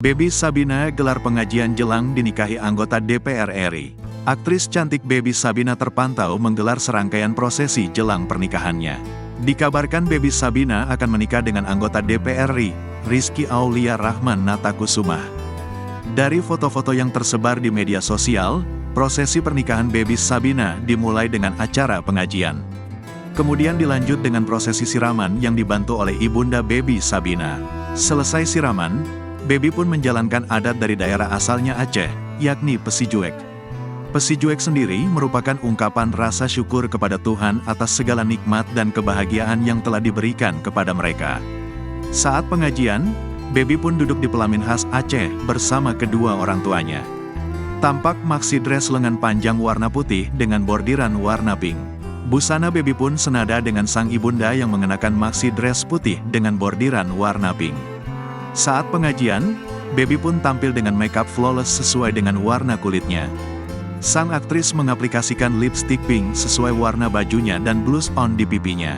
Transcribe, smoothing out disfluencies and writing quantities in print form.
Baby Sabina gelar pengajian jelang dinikahi anggota DPR RI. Aktris cantik Baby Sabina terpantau menggelar serangkaian prosesi jelang pernikahannya. Dikabarkan Baby Sabina akan menikah dengan anggota DPR RI, Rizky Aulia Rahman Natakusumah. Dari foto-foto yang tersebar di media sosial, prosesi pernikahan Baby Sabina dimulai dengan acara pengajian. Kemudian dilanjut dengan prosesi siraman yang dibantu oleh ibunda Baby Sabina. Selesai siraman, Baby pun menjalankan adat dari daerah asalnya Aceh, yakni Pesijuek. Pesijuek sendiri merupakan ungkapan rasa syukur kepada Tuhan atas segala nikmat dan kebahagiaan yang telah diberikan kepada mereka. Saat pengajian, Baby pun duduk di pelamin khas Aceh bersama kedua orang tuanya. Tampak maxi dress lengan panjang warna putih dengan bordiran warna pink. Busana Baby pun senada dengan sang ibunda yang mengenakan maxi dress putih dengan bordiran warna pink. Saat pengajian, Baby pun tampil dengan makeup flawless sesuai dengan warna kulitnya. Sang aktris mengaplikasikan lipstick pink sesuai warna bajunya dan blush on di pipinya.